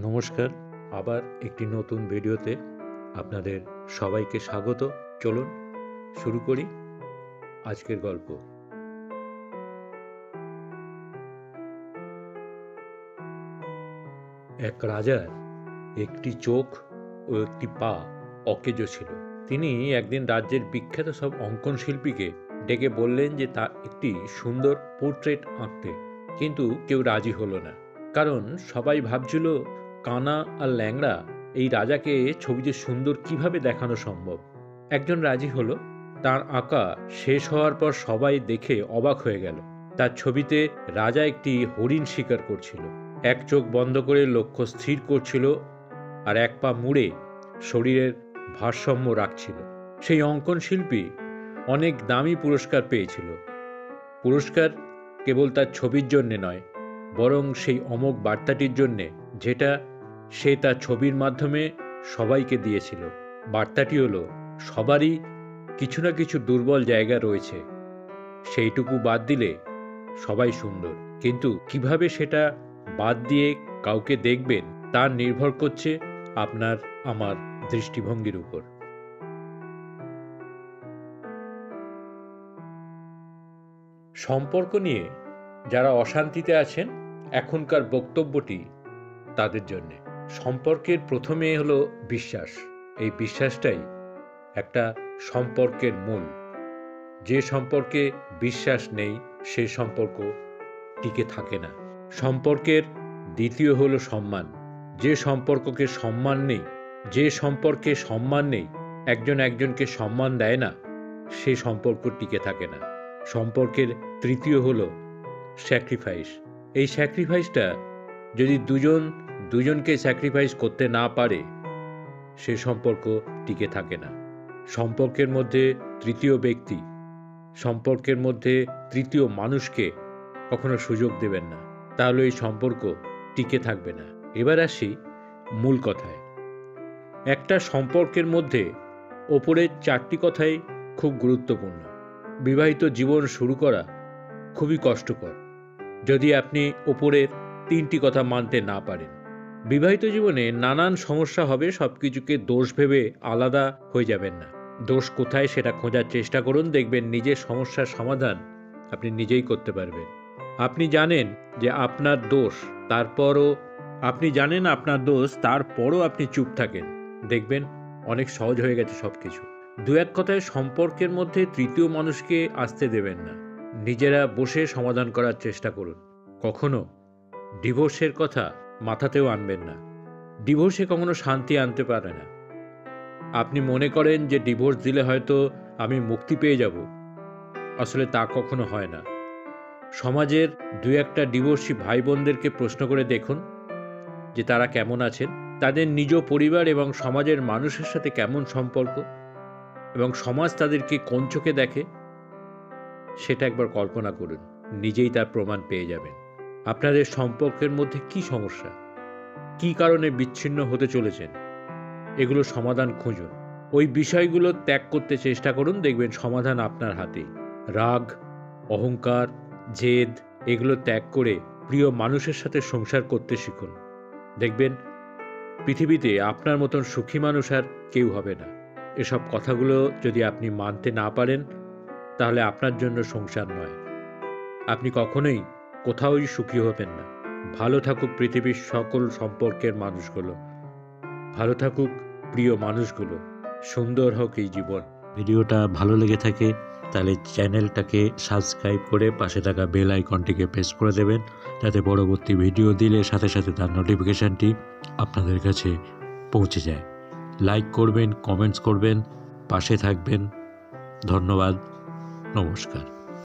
নমস্কার। আবার একটি নতুন ভিডিওতে আপনাদের সবাইকে স্বাগত। চলুন শুরু করি আজকের গল্প। এক রাজার একটি চোখ ও একটি পা অকেজো ছিল। তিনি একদিন রাজ্যের বিখ্যাত সব অঙ্কন শিল্পীকে ডেকে বললেন যে তার একটি সুন্দর পোর্ট্রেট আঁকতে, কিন্তু কেউ রাজি হলো না। কারণ সবাই ভাবছিল কানা আর ল্যাংড়া এই রাজাকে ছবিতে সুন্দর কিভাবে দেখানো সম্ভব। একজন রাজি হলো। তার আঁকা শেষ হওয়ার পর সবাই দেখে অবাক হয়ে গেল। তার ছবিতে রাজা একটি হরিণ শিকার করছিল, এক চোখ বন্ধ করে লক্ষ্য স্থির করছিল আর এক পা মুড়ে শরীরের ভারসাম্য রাখছিল। সেই অঙ্কন শিল্পী অনেক দামি পুরস্কার পেয়েছিল। পুরস্কার কেবল তার ছবির জন্যে নয়, বরং সেই অমোঘ বার্তাটির জন্যে যেটা সে তার ছবির মাধ্যমে সবাইকে দিয়েছিল। বার্তাটি হলো, সবারই কিছু না কিছু দুর্বল জায়গা রয়েছে, সেইটুকু বাদ দিলে সবাই সুন্দর। কিন্তু কিভাবে সেটা বাদ দিয়ে কাউকে দেখবেন তার নির্ভর করছে আপনার আমার দৃষ্টিভঙ্গির উপর। সম্পর্ক নিয়ে যারা অশান্তিতে আছেন, এখনকার বক্তব্যটি তাদের জন্যে। সম্পর্কের প্রথমে হলো বিশ্বাস। এই বিশ্বাসটাই একটা সম্পর্কের মূল। যে সম্পর্কে বিশ্বাস নেই সে সম্পর্ক টিকে থাকে না। সম্পর্কের দ্বিতীয় হলো সম্মান। যে সম্পর্কে সম্মান নেই, একজন একজনকে সম্মান দেয় না, সে সম্পর্ক টিকে থাকে না। সম্পর্কের তৃতীয় হলো স্যাক্রিফাইস। এই স্যাক্রিফাইসটা যদি দুজনকে স্যাক্রিফাইস করতে না পারে, সে সম্পর্ক টিকে থাকে না। সম্পর্কের মধ্যে তৃতীয় মানুষকে কখনো সুযোগ দেবেন না, তাহলে এই সম্পর্ক টিকে থাকবে না। এবার আসি মূল কথায়। একটা সম্পর্কের মধ্যে ওপরের 4টি কথাই খুব গুরুত্বপূর্ণ। বিবাহিত জীবন শুরু করা খুবই কষ্টকর যদি আপনি ওপরের 3টি কথা মানতে না পারেন। বিবাহিত জীবনে নানান সমস্যা হবে, সবকিছুকে দোষ ভেবে আলাদা হয়ে যাবেন না। দোষ কোথায় সেটা খোঁজার চেষ্টা করুন, দেখবেন নিজের সমস্যার সমাধান আপনি নিজেই করতে পারবেন। আপনি জানেন আপনার দোষ, তারপরও আপনি চুপ থাকেন, দেখবেন অনেক সহজ হয়ে গেছে সবকিছু। দু এক কথায় সম্পর্কের মধ্যে তৃতীয় মানুষকে আসতে দেবেন না। নিজেরা বসে সমাধান করার চেষ্টা করুন। কখনো ডিভোর্সের কথা মাথাতেও আনবেন না। ডিভোর্সে কখনো শান্তি আনতে পারে না। আপনি মনে করেন যে ডিভোর্স দিলে হয়তো আমি মুক্তি পেয়ে যাব, আসলে তা কখনো হয় না। সমাজের 2-1টা ডিভোর্সি ভাই বোনদেরকে প্রশ্ন করে দেখুন যে তারা কেমন আছেন, তাদের নিজ পরিবার এবং সমাজের মানুষের সাথে কেমন সম্পর্ক, এবং সমাজ তাদেরকে কোন চোখে দেখে, সেটা একবার কল্পনা করুন। নিজেই তার প্রমাণ পেয়ে যাবেন। আপনাদের সম্পর্কের মধ্যে কি সমস্যা, কি কারণে বিচ্ছিন্ন হতে চলেছেন, এগুলো সমাধান খুঁজুন। ওই বিষয়গুলো ত্যাগ করতে চেষ্টা করুন, দেখবেন সমাধান আপনার হাতেই। রাগ, অহংকার, জেদ এগুলো ত্যাগ করে প্রিয় মানুষের সাথে সংসার করতে শিখুন। দেখবেন পৃথিবীতে আপনার মতন সুখী মানুষ আর কেউ হবে না। এসব কথাগুলো যদি আপনি মানতে না পারেন, তাহলে আপনার জন্য সংসার নয়। আপনি কখনোই কোথাওই সুখী হবেন না। ভালো থাকুক পৃথিবীর সকল সম্পর্কের মানুষগুলো, ভালো থাকুক প্রিয় মানুষগুলো, সুন্দর হোক এই জীবন। ভিডিওটা ভালো লেগে থাকে তাহলে চ্যানেলটাকে সাবস্ক্রাইব করে পাশে থাকা বেল আইকনটিকে প্রেস করে দেবেন, যাতে পরবর্তী ভিডিও দিলে সাথে সাথে তার নোটিফিকেশানটি আপনাদের কাছে পৌঁছে যায়। লাইক করবেন, কমেন্টস করবেন, পাশে থাকবেন। ধন্যবাদ, নমস্কার।